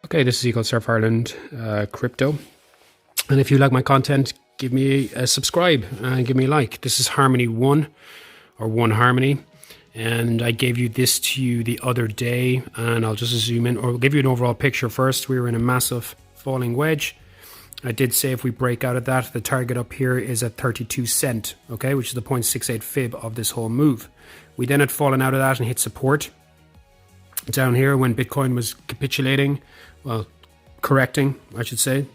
Okay, this is Surf Ireland Crypto. And if you like my content, give me a subscribe and give me a like. This is Harmony 1 or 1 Harmony. And I gave you this to you the other day, and I'll just zoom in or give you an overall picture first. We were in a massive falling wedge. I did say if we break out of that, the target up here is at 32 cent, okay, which is the 0.68 fib of this whole move. We then had fallen out of that and hit support down here when Bitcoin was capitulating, well, correcting, I should say.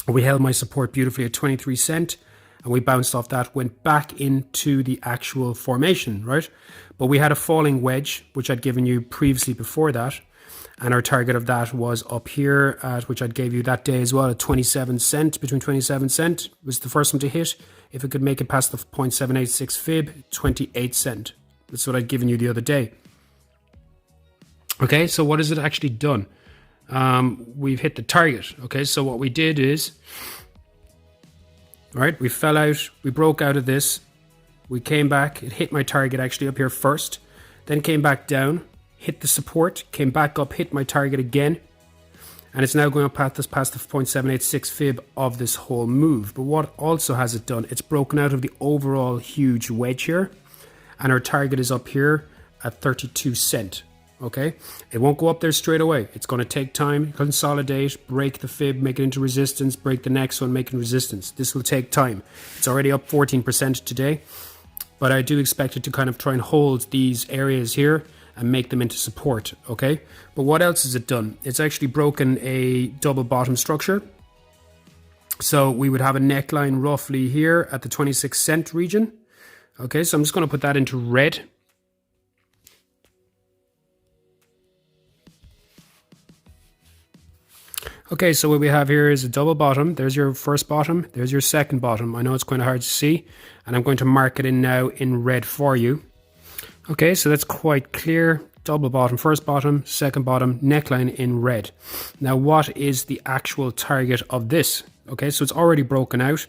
We held my support beautifully at 23 cent, and we bounced off that, went back into the actual formation, right? But we had a falling wedge, which I'd given you previously before that, and our target of that was up here at, which I'd gave you that day as well, at 27 cent, between 27 cent was the first one to hit. If it could make it past the 0.786 fib, 28 cent. That's what I'd given you the other day. Okay, so what has it actually done? We've hit the target. Okay, so what we did is, right, we fell out, we broke out of this, we came back, it hit my target actually up here first, then came back down, hit the support, came back up, hit my target again, and it's now going up past the 0.786 fib of this whole move. But what also has it done? It's broken out of the overall huge wedge here, and our target is up here at 32 cent. Okay, it won't go up there straight away. It's going to take time, consolidate, break the fib, make it into resistance, break the next one, make it resistance. This will take time. It's already up 14% today, but I do expect it to kind of try and hold these areas here and make them into support. Okay, but what else has it done? It's actually broken a double bottom structure. So we would have a neckline roughly here at the 26 cent region. Okay, so I'm just going to put that into red. Okay, so what we have here is a double bottom. There's your first bottom. There's your second bottom. I know it's kind of hard to see, and I'm going to mark it in now in red for you. Okay, so that's quite clear. Double bottom, first bottom, second bottom, neckline in red. Now, what is the actual target of this? Okay, so it's already broken out.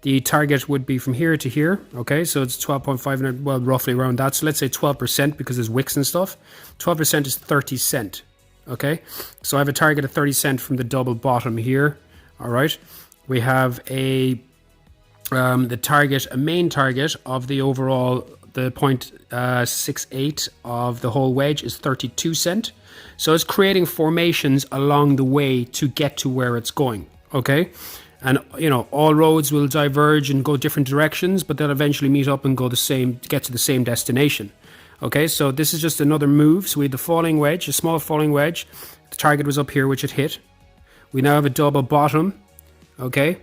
The target would be from here to here. Okay, so it's 12.5, well, roughly around that. So let's say 12% because there's wicks and stuff. 12% is 30 cent. Okay, so I have a target of 30 cent from the double bottom here. All right, we have the target, a main target of the overall, the 0.68 of the whole wedge is 32 cent. So it's creating formations along the way to get to where it's going. Okay, and you know, all roads will diverge and go different directions, but they'll eventually meet up and go the same, get to the same destination. Okay, so this is just another move. So we had the falling wedge, a small falling wedge. The target was up here, which it hit. We now have a double bottom. Okay,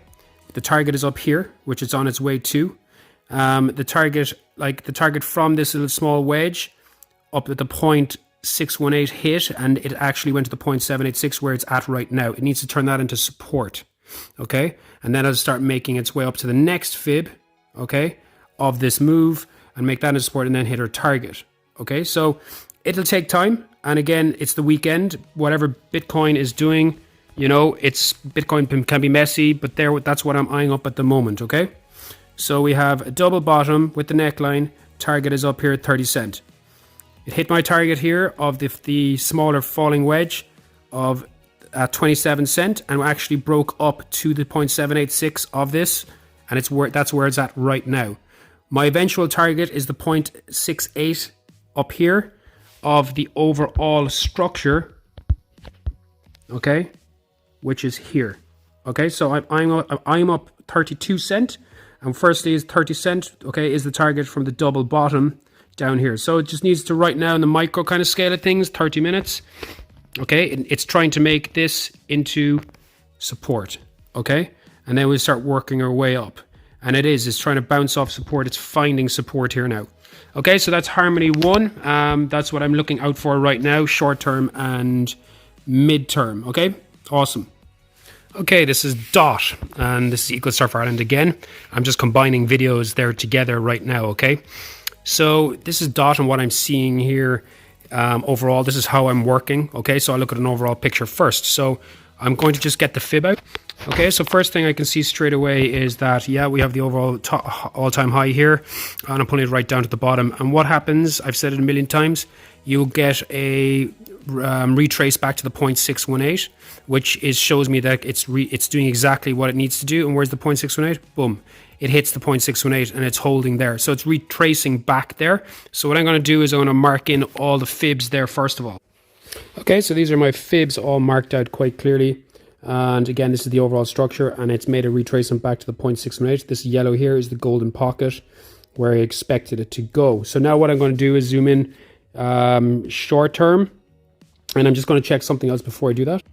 the target is up here, which it's on its way to. The target from this little small wedge up at the 0.618 hit, and it actually went to the 0.786 where it's at right now. It needs to turn that into support. Okay, and then it'll start making its way up to the next fib, okay, of this move, and make that into support and then hit our target. Okay, so it'll take time. And again, it's the weekend. Whatever Bitcoin is doing, you know, it's Bitcoin can be messy, but that's what I'm eyeing up at the moment. Okay, so we have a double bottom with the neckline. Target is up here at 30 cent. It hit my target here of the smaller falling wedge of 27 cent, and actually broke up to the 0.786 of this, and that's where it's at right now. My eventual target is the 0.68 up here of the overall structure, okay, which is here. Okay, so I'm up 32 cent, and firstly is 30 cent, okay, is the target from the double bottom down here. So it just needs to, right now in the micro kind of scale of things, 30 minutes, okay, it's trying to make this into support, okay, and then we'll start working our way up. And it's trying to bounce off support. It's finding support here now. Okay, so that's Harmony 1. That's what I'm looking out for right now, short term and mid term. Okay, awesome. Okay, this is Dot, and this is Surf Ireland again. I'm just combining videos there together right now. Okay, so this is Dot, and what I'm seeing here overall, this is how I'm working. Okay, so I look at an overall picture first. So I'm going to just get the fib out. Okay, so first thing I can see straight away is that, yeah, we have the overall all-time high here, and I'm pulling it right down to the bottom. And what happens, I've said it a million times, you'll get a retrace back to the 0.618, which shows me that it's doing exactly what it needs to do. And where's the 0.618? Boom. It hits the 0.618 and it's holding there. So it's retracing back there. So what I'm going to do is I'm going to mark in all the fibs there first of all. Okay, so these are my fibs all marked out quite clearly. And again, this is the overall structure, and it's made a retracement back to the 0.618. This yellow here is the golden pocket where I expected it to go. So now what I'm going to do is zoom in short term, and I'm just going to check something else before I do that.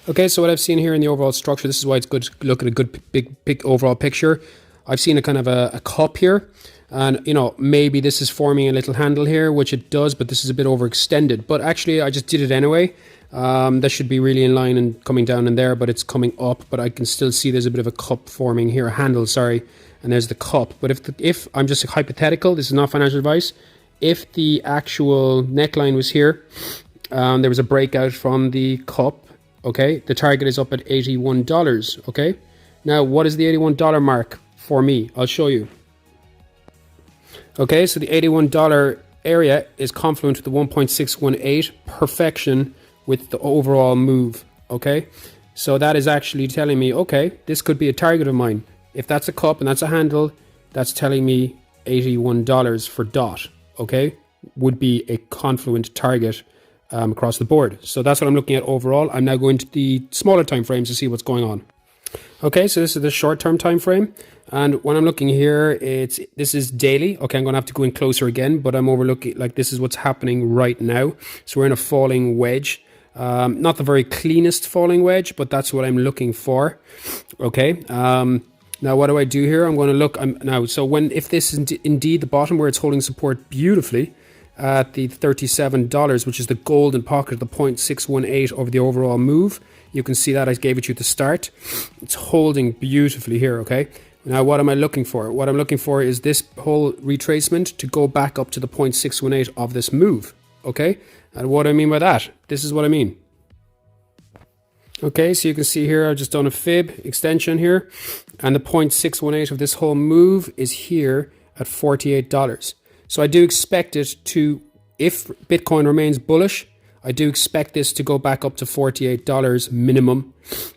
Okay, so what I've seen here in the overall structure, this is why it's good to look at a good big overall picture. I've seen a kind of a cup here, and you know, maybe this is forming a little handle here, which it does, but this is a bit overextended. But actually I just did it anyway. That should be really in line and coming down in there, but it's coming up. But I can still see there's a bit of a cup forming here, a handle, sorry, and there's the cup. But if I'm just hypothetical, this is not financial advice. If the actual neckline was here, there was a breakout from the cup. Okay, the target is up at $81. Okay, now what is the $81 mark for me? I'll show you. Okay, so the $81 area is confluent with the 1.618 perfection with the overall move. Okay, so that is actually telling me, okay, this could be a target of mine. If that's a cup and that's a handle, that's telling me $81 for dot. Okay, would be a confluent target across the board. So that's what I'm looking at overall. I'm now going to the smaller time frames to see what's going on. Okay, so this is the short-term time frame, and when I'm looking here, this is daily. Okay, I'm going to have to go in closer again, but I'm overlooking, like, this is what's happening right now. So we're in a falling wedge, not the very cleanest falling wedge, but that's what I'm looking for. Okay, now what do I do here? I'm going to look now. So if this is indeed the bottom where it's holding support beautifully at the $37, which is the golden pocket of the 0.618 over the overall move. You can see that I gave it you at the start. It's holding beautifully here, okay? Now, what am I looking for? What I'm looking for is this whole retracement to go back up to the 0.618 of this move, okay? And what do I mean by that? This is what I mean. Okay, so you can see here, I've just done a fib extension here, and the 0.618 of this whole move is here at $48. So I do expect it to, if Bitcoin remains bullish, I do expect this to go back up to $48 minimum,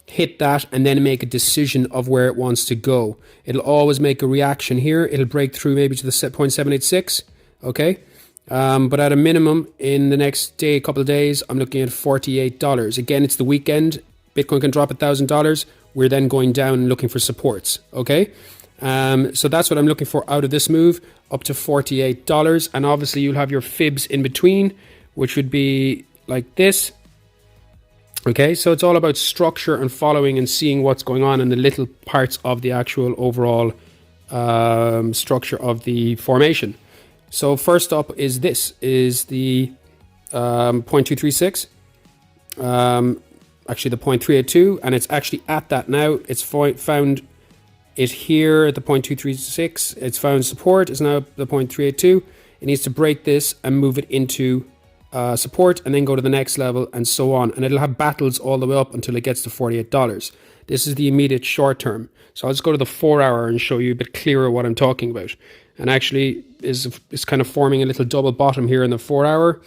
hit that, and then make a decision of where it wants to go. It'll always make a reaction here. It'll break through maybe to the 0.786, okay? But at a minimum, in the next day, couple of days, I'm looking at $48. Again, it's the weekend. Bitcoin can drop $1,000. We're then going down and looking for supports, okay? So that's what I'm looking for out of this move, up to $48. And obviously you'll have your fibs in between, which would be like this. Okay, so it's all about structure and following and seeing what's going on in the little parts of the actual overall structure of the formation. So first up is this, is the 0.236, actually the 0.382, and it's actually at that now. It's found it here at the 0.236. It's found support. It's now the 0.382. It needs to break this and move it into support, and then go to the next level, and so on. And it'll have battles all the way up until it gets to $48. This is the immediate short term. So I'll just go to the 4 hour and show you a bit clearer what I'm talking about. And actually is kind of forming a little double bottom here in the 4 hour,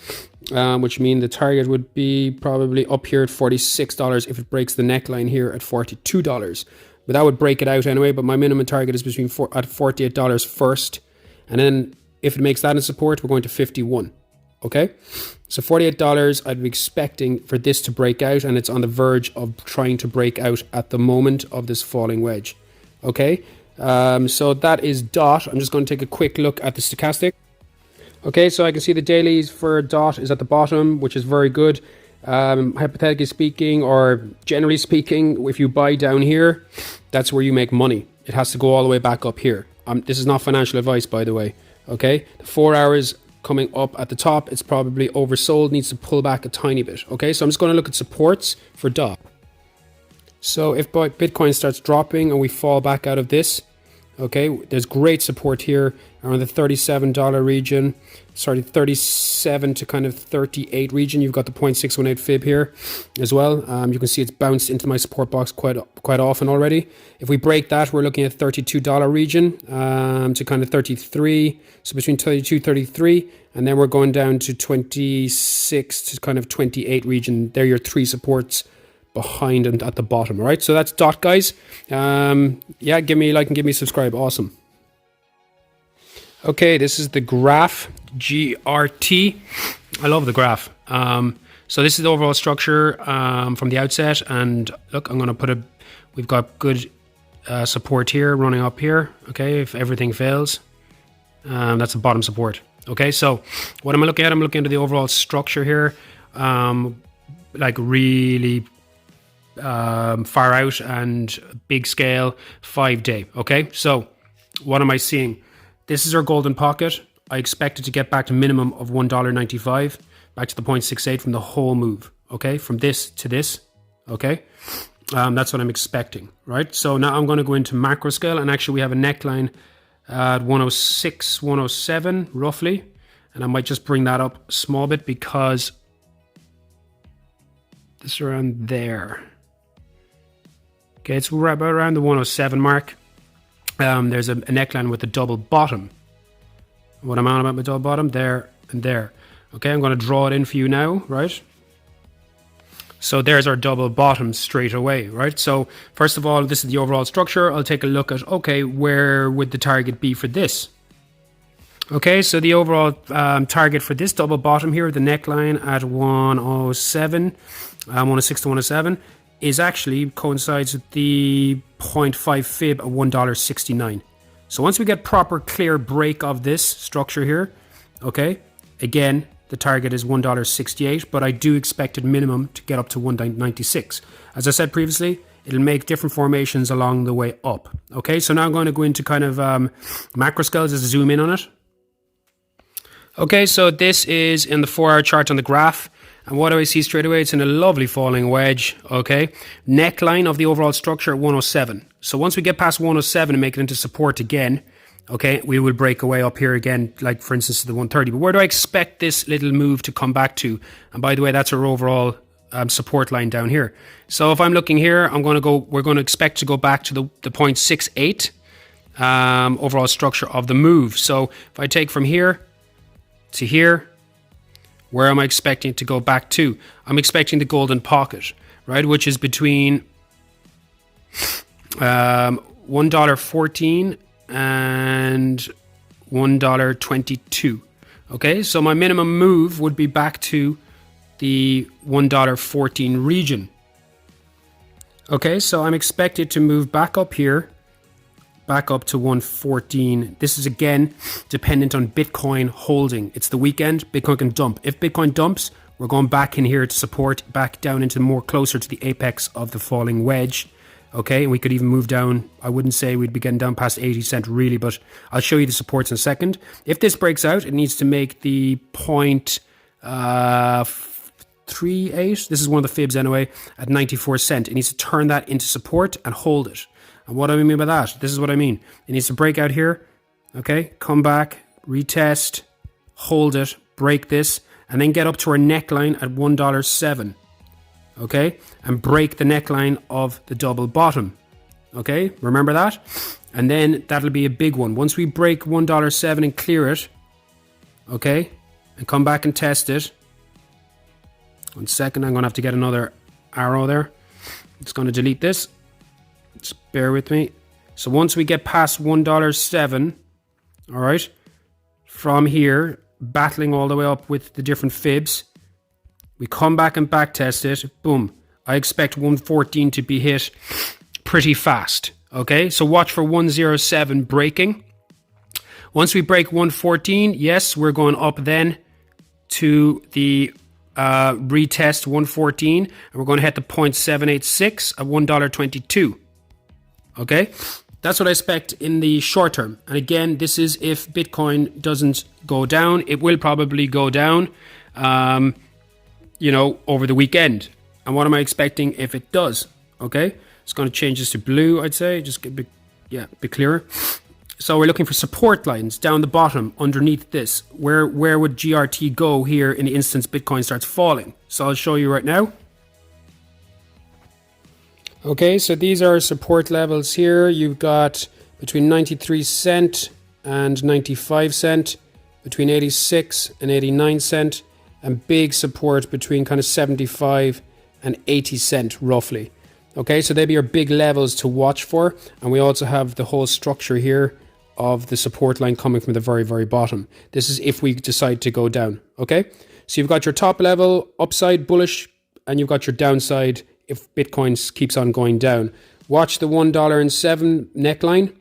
which means the target would be probably up here at $46 if it breaks the neckline here at $42. But that would break it out anyway. But my minimum target is between at $48 first, and then if it makes that in support, we're going to 51. Okay, so $48 I'd be expecting for this to break out, and it's on the verge of trying to break out at the moment of this falling wedge. Okay, so that is DOT. I'm just going to take a quick look at the stochastic. Okay, so I can see the dailies for DOT is at the bottom, which is very good. Hypothetically speaking, or generally speaking, if you buy down here, that's where you make money. It has to go all the way back up here. This is not financial advice, by the way. Okay, the 4 hours coming up at the top, it's probably oversold, needs to pull back a tiny bit. Okay, so I'm just going to look at supports for DOT. So if Bitcoin starts dropping and we fall back out of this, Okay, there's great support here around the $37 region. Sorry, 37 to kind of 38 region. You've got the 0.618 fib here as well. You can see it's bounced into my support box quite often already. If we break that, we're looking at $32 region to kind of 33. So between 32, 33, and then we're going down to 26 to kind of 28 region. They're your three supports behind and at the bottom. All right, so that's DOT, guys. Yeah, give me a like and give me a subscribe. Awesome. Okay, this is the graph, GRT. I love the graph. So this is the overall structure from the outset, and look, I'm going to we've got good support here running up here. Okay, if everything fails, that's a bottom support. Okay, so what am I looking at? I'm looking at the overall structure here, like really far out and big scale, 5-day. Okay, so what am I seeing? This is our golden pocket. I expect it to get back to minimum of $1.95, back to the 0.68 from the whole move. Okay, from this to this. Okay, that's what I'm expecting, right? So now I'm going to go into macro scale, and actually we have a neckline at 106, 107 roughly, and I might just bring that up a small bit because this around there. Okay, it's right about around the 107 mark. There's a neckline with a double bottom. What am I on about my double bottom? There and there. Okay, I'm going to draw it in for you now, right? So there's our double bottom straight away, right? So first of all, this is the overall structure. I'll take a look at, okay, where would the target be for this? Okay, so the overall target for this double bottom here, the neckline at 107, 106 to 107, is actually coincides with the 0.5 fib at $1.69. So once we get proper clear break of this structure here, okay, again, the target is $1.68, but I do expect it minimum to get up to $1.96. As I said previously, it'll make different formations along the way up. Okay, so now I'm going to go into kind of macro scales as I zoom in on it. Okay, so this is in the 4-hour chart on the graph. And what do I see straight away? It's in a lovely falling wedge, okay? Neckline of the overall structure at 107. So once we get past 107 and make it into support again, okay, we will break away up here again, like for instance to the 130. But where do I expect this little move to come back to? And by the way, that's our overall support line down here. So if I'm looking here, we're going to expect to go back to the 0.68 overall structure of the move. So if I take from here to here, where am I expecting to go back to? I'm expecting the golden pocket, right? Which is between $1.14 and $1.22. Okay, so my minimum move would be back to the $1.14 region. Okay, so I'm expected to move back up here, back up to 114. This is again dependent on Bitcoin holding. It's the weekend, Bitcoin can dump. If Bitcoin dumps, we're going back in here to support, back down into more closer to the apex of the falling wedge. Okay, and we could even move down. I wouldn't say we'd be getting down past 80 cents really, but I'll show you the supports in a second. If this breaks out, it needs to make the 0.38. This is one of the fibs anyway, at 94 cents. It needs to turn that into support and hold it. And what do I mean by that? This is what I mean. It needs to break out here, okay, come back, retest, hold it, break this, and then get up to our neckline at $1.07, okay, and break the neckline of the double bottom, okay, remember that? And then that'll be a big one. Once we break $1.07 and clear it, okay, and come back and test it. 1 second, I'm going to have to get another arrow there. I'm just going to delete this. Just bear with me. So once we get past $1.07, all right, from here, battling all the way up with the different fibs, we come back and back test it. Boom. I expect 114 to be hit pretty fast. Okay, so watch for 107 breaking. Once we break 114, yes, we're going up then to the retest 114, and we're going to hit the 0.786 at $1.22. Okay, that's what I expect in the short term. And again, this is if Bitcoin doesn't go down. It will probably go down, over the weekend. And what am I expecting if it does? Okay, it's going to change this to blue, I'd say, just get a bit clearer. So we're looking for support lines down the bottom underneath this. Where would GRT go here in the instance Bitcoin starts falling? So I'll show you right now. Okay, so these are support levels here. You've got between 93 cent and 95 cent, between 86 and 89 cent, and big support between kind of 75 and 80 cent roughly. Okay, so they'd be our big levels to watch for. And we also have the whole structure here of the support line coming from the very, very bottom. This is if we decide to go down. Okay, so you've got your top level, upside, bullish, and you've got your downside if Bitcoin keeps on going down. Watch the $1.07 neckline.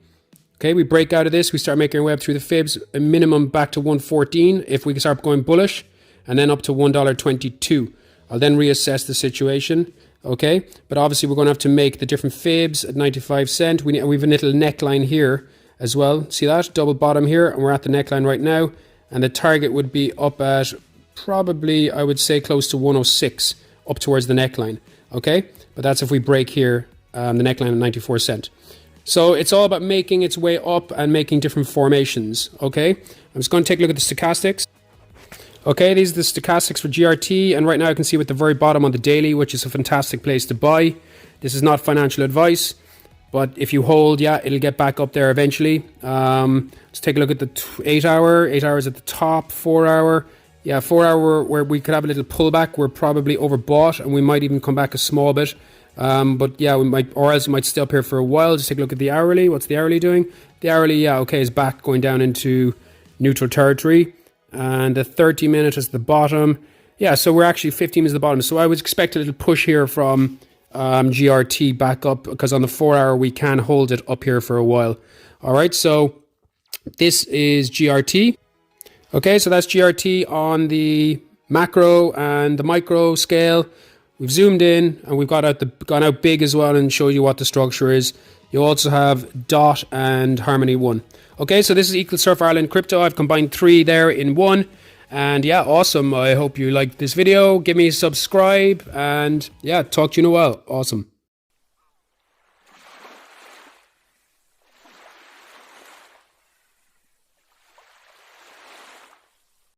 Okay, we break out of this, we start making our way up through the fibs, a minimum back to 114 if we can start going bullish, and then up to $1.22. I'll then reassess the situation. Okay, but obviously we're going to have to make the different fibs at 95 cent. We have a little neckline here as well. See that? Double bottom here, and we're at the neckline right now. And the target would be up at probably, I would say, close to 106, up towards the neckline. Okay, but that's if we break here, the neckline at 94 cent. So it's all about making its way up and making different formations. Okay, I'm just going to take a look at the stochastics. Okay, these are the stochastics for GRT, and right now I can see at the very bottom on the daily, which is a fantastic place to buy. This is not financial advice, but if you hold, yeah, it'll get back up there eventually. Let's take a look at the 8 hour. 8 hours at the top, 4 hour. Yeah, 4 hour where we could have a little pullback. We're probably overbought, and we might even come back a small bit. But yeah, we might, or else we might stay up here for a while. Just take a look at the hourly. What's the hourly doing? The hourly, yeah, okay, is back going down into neutral territory. And the 30 minute is the bottom. Yeah, so we're actually 15 minutes at the bottom. So I would expect a little push here from GRT back up, because on the 4 hour we can hold it up here for a while. All right, so this is GRT. Okay, so that's GRT on the macro and the micro scale. We've zoomed in and we've gone out big as well and showed you what the structure is. You also have DOT and Harmony 1. Okay, so this is Equal Surf Ireland Crypto. I've combined 3 there in 1. And yeah, awesome. I hope you liked this video. Give me a subscribe and yeah, talk to you in a while. Awesome.